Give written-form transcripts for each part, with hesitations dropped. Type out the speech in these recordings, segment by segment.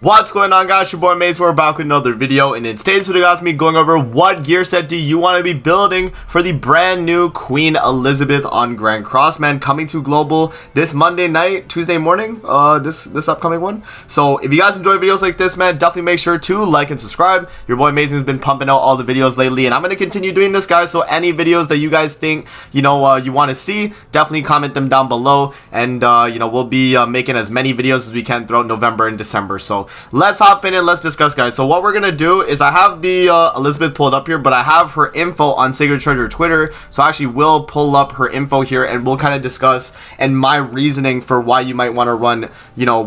What's going on, guys? Your boy Maze. We're back with another video, and in today's video, guys, me going over what gear set do you want to be building for the brand new Queen Elizabeth on Grand Cross, man, coming to global this Monday night, Tuesday morning, this upcoming one. So if you guys enjoy videos like this, man, definitely make sure to like and subscribe. Your boy Maze has been pumping out all the videos lately, and I'm gonna continue doing this, guys. So any videos that you guys think you want to see, definitely comment them down below, and we'll be making as many videos as we can throughout November and December. So let's hop in and let's discuss, guys. So what we're gonna do is I have the Elizabeth pulled up here, but I have her info on Sacred Treasure Twitter, so I actually will pull up her info here and we'll kind of discuss and my reasoning for why you might want to run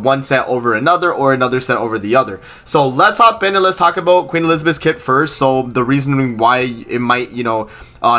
one set over another or another set over the other. So let's hop in and let's talk about Queen Elizabeth's kit first. So the reasoning why it might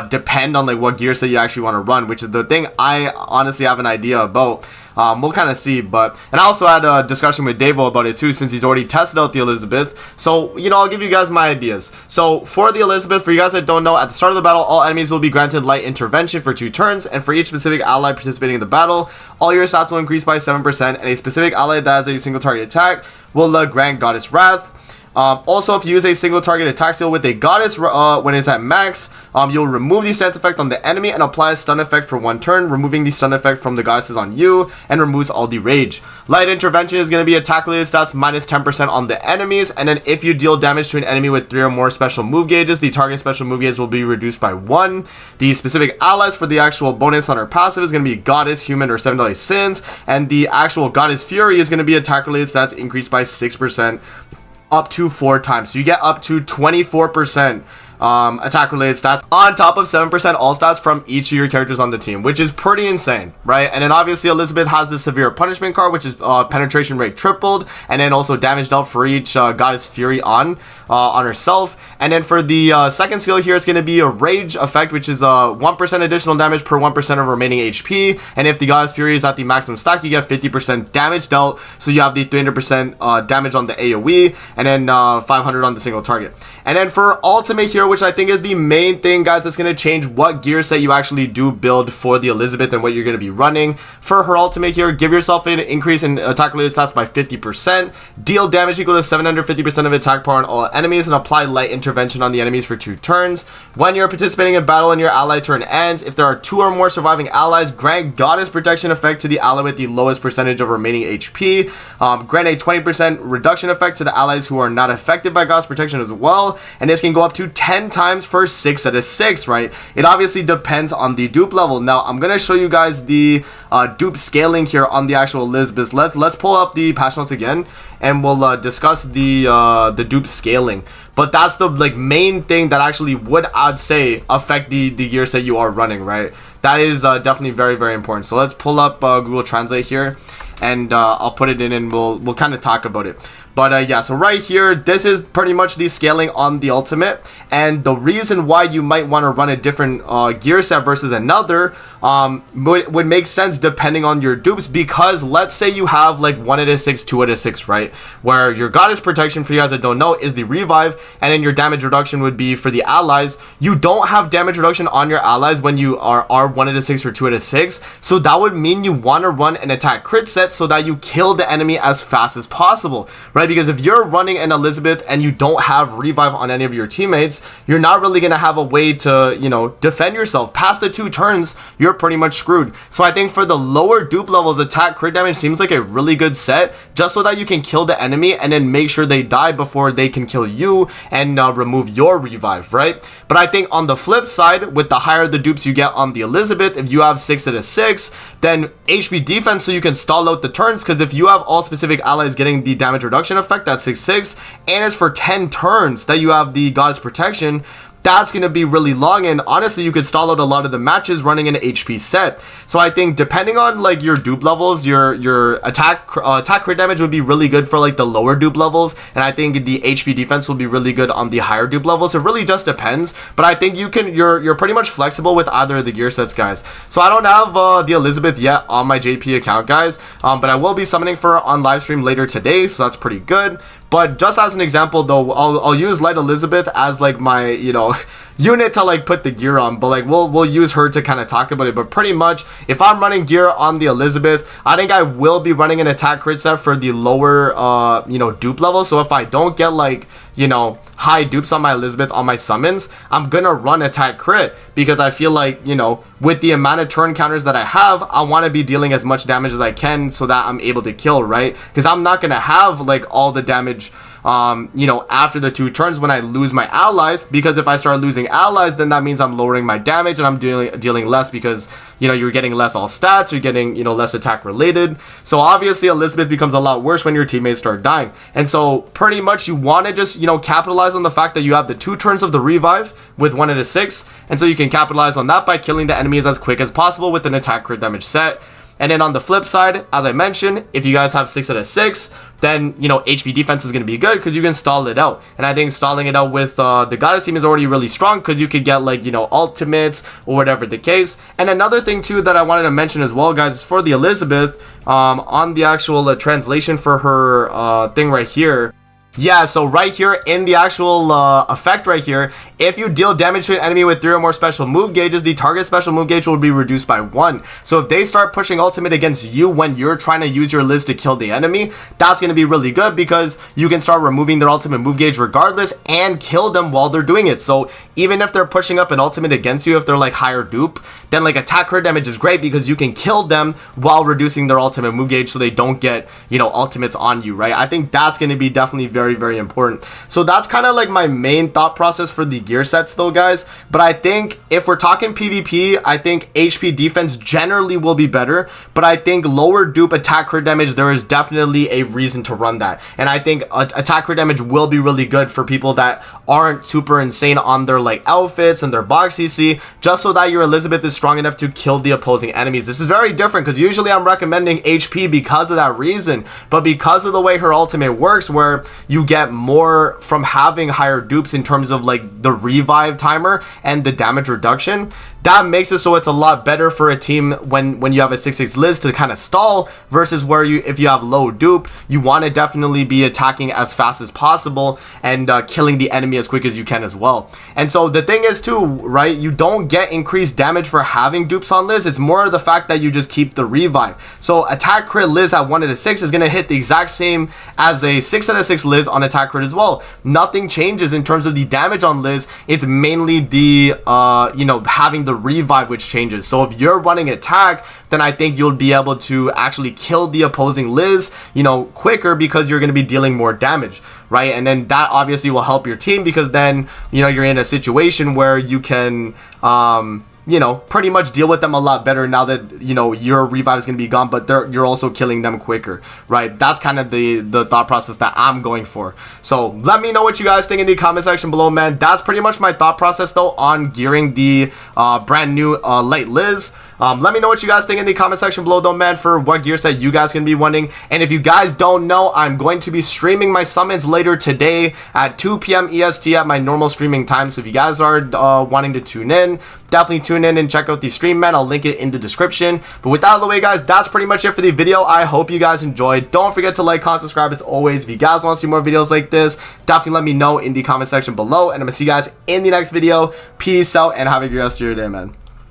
depend on like what gear set you actually want to run, which is the thing I honestly have an idea about. We'll kind of see, and I also had a discussion with Davo about it too, since he's already tested out the Elizabeth. So, I'll give you guys my ideas. So, for the Elizabeth, for you guys that don't know, at the start of the battle, all enemies will be granted light intervention for 2 turns, and for each specific ally participating in the battle, all your stats will increase by 7%, and a specific ally that has a single target attack will grant Goddess Wrath. Also, if you use a single target attack skill with a goddess when it's at max, you'll remove the stance effect on the enemy and apply a stun effect for 1 turn, removing the stun effect from the goddesses on you and removes all the rage. Light intervention is going to be attack related stats minus 10% on the enemies, and then if you deal damage to an enemy with 3 or more special move gauges, the target special move gauge will be reduced by 1. The specific allies for the actual bonus on her passive is going to be goddess, human, or 7 deadly sins, and the actual goddess fury is going to be attack related stats increased by 6%. Up to 4 times, so you get up to 24% attack related stats on top of 7% all stats from each of your characters on the team, which is pretty insane, right? And then obviously Elizabeth has the severe punishment card, which is penetration rate tripled, and then also damage dealt for each goddess fury on herself. And then for the second skill here, it's going to be a rage effect, which is 1% additional damage per 1% of remaining HP, and if the goddess fury is at the maximum stack, you get 50% damage dealt, so you have the 300% damage on the AoE, and then 500 on the single target. And then for ultimate here, which I think is the main thing, guys, that's going to change what gear set you actually do build for the Elizabeth and what you're going to be running. For her ultimate here, give yourself an increase in attack related stats by 50%, deal damage equal to 750% of attack power on all enemies, and apply light intervention on the enemies for 2 turns. When you're participating in battle and your ally turn ends, if there are 2 or more surviving allies, grant goddess protection effect to the ally with the lowest percentage of remaining HP. Grant a 20% reduction effect to the allies who are not affected by goddess protection as well, and this can go up to 10 times for 6 out of 6, right? It obviously depends on the dupe level. Now I'm gonna show you guys the dupe scaling here on the actual Elizabeth. Let's pull up the patch notes again, and we'll discuss the dupe scaling. But that's the main thing that actually would, I'd say, affect the gear set you are running, right? That is definitely very, very important. So let's pull up Google Translate here, and I'll put it in and we'll kind of talk about it. But yeah, so right here, this is pretty much the scaling on the ultimate, and the reason why you might want to run a different gear set versus another would make sense depending on your dupes, because let's say you have like 1 out of 6, 2 out of 6, right? Where your goddess protection, for you guys that don't know, is the revive, and then your damage reduction would be for the allies. You don't have damage reduction on your allies when you are 1 out of 6 or 2 out of 6, so that would mean you want to run an attack crit set so that you kill the enemy as fast as possible, right? Because if you're running an Elizabeth and you don't have revive on any of your teammates, you're not really going to have a way to, defend yourself. Past the 2 turns, you're pretty much screwed. So I think for the lower dupe levels, attack crit damage seems like a really good set, just so that you can kill the enemy and then make sure they die before they can kill you and remove your revive, right? But I think on the flip side, with the higher the dupes you get on the Elizabeth, if you have 6 out of 6, then HP defense, so you can stall out the turns, because if you have all specific allies getting the damage reduction effect, that's 6/6, and it's for 10 turns that you have the goddess protection, that's going to be really long, and honestly you could stall out a lot of the matches running an HP set. So I think depending on like your dupe levels, your attack crit damage would be really good for like the lower dupe levels, and I think the HP defense will be really good on the higher dupe levels. It really just depends, but I think you're pretty much flexible with either of the gear sets, guys. So I don't have the Elizabeth yet on my JP account, guys, but I will be summoning for her on live stream later today, so that's pretty good. But just as an example though, I'll use Light Elizabeth as like my, unit to like put the gear on, but like we'll use her to kind of talk about it. But pretty much, if I'm running gear on the Elizabeth, I think I will be running an attack crit set for the lower you know, dupe level. So if I don't get like, you know, high dupes on my Elizabeth on my summons, I'm gonna run attack crit, because I feel like, you know, with the amount of turn counters that I have, I want to be dealing as much damage as I can so that I'm able to kill, right? Because I'm not gonna have like all the damage you know, after the 2 turns when I lose my allies, because if I start losing allies, then that means I'm lowering my damage and I'm dealing less, because, you know, you're getting less all stats, you're getting, you know, less attack related. So obviously Elizabeth becomes a lot worse when your teammates start dying. And so pretty much you want to just, you know, capitalize on the fact that you have the 2 turns of the revive with 1 and a 6, and so you can capitalize on that by killing the enemies as quick as possible with an attack crit damage set. And then on the flip side, as I mentioned, if you guys have 6 out of 6, then, you know, HP defense is going to be good because you can stall it out. And I think stalling it out with the Goddess team is already really strong, because you could get like, you know, ultimates or whatever the case. And another thing too that I wanted to mention as well, guys, is for the Elizabeth, on the actual translation for her thing right here. Yeah, so right here in the actual effect right here, if you deal damage to an enemy with 3 or more special move gauges, the target special move gauge will be reduced by 1. So if they start pushing ultimate against you when you're trying to use your Liz to kill the enemy, that's going to be really good, because you can start removing their ultimate move gauge regardless and kill them while they're doing it. So even if they're pushing up an ultimate against you, if they're like higher dupe, then like attack crit damage is great, because you can kill them while reducing their ultimate move gauge so they don't get, you know, ultimates on you, right? I think that's going to be definitely very important. So that's kind of like my main thought process for the gear sets though, guys. But I think if we're talking PvP, I think HP defense generally will be better, but I think lower dupe attack crit damage, there is definitely a reason to run that. And I think attack crit damage will be really good for people that aren't super insane on their like outfits and their box CC, just so that your Elizabeth is strong enough to kill the opposing enemies. This is very different, because usually I'm recommending HP because of that reason, but because of the way her ultimate works, where you get more from having higher dupes in terms of like the revive timer and the damage reduction, that makes it so it's a lot better for a team when you have a 6/6 Liz to kind of stall, versus where if you have low dupe, you want to definitely be attacking as fast as possible and killing the enemy as quick as you can as well. And so the thing is too, right, you don't get increased damage for having dupes on Liz. It's more of the fact that you just keep the revive. So attack crit Liz at 1 out of 6 is going to hit the exact same as a 6 out of 6 Liz on attack crit as well. Nothing changes in terms of the damage on Liz. It's mainly the you know, having the revive which changes. So if you're running attack, then I think you'll be able to actually kill the opposing Liz, you know, quicker, because you're going to be dealing more damage, right? And then that obviously will help your team, because then, you know, you're in a situation where you can you know, pretty much deal with them a lot better now that, you know, your revive is going to be gone, but you're also killing them quicker, right? That's kind of the thought process that I'm going for. So let me know what you guys think in the comment section below, man. That's pretty much my thought process though on gearing the brand new light Liz. Let me know what you guys think in the comment section below though, man, for what gear set you guys can be wanting. And if you guys don't know, I'm going to be streaming my summons later today at 2 p.m. EST at my normal streaming time. So if you guys are wanting to tune in, definitely tune in and check out the stream, man. I'll link it in the description. But with that out of the way, guys, that's pretty much it for the video. I hope you guys enjoyed. Don't forget to like, comment, subscribe as always. If you guys want to see more videos like this, definitely let me know in the comment section below. And I'm going to see you guys in the next video. Peace out and have a great rest of your day, man.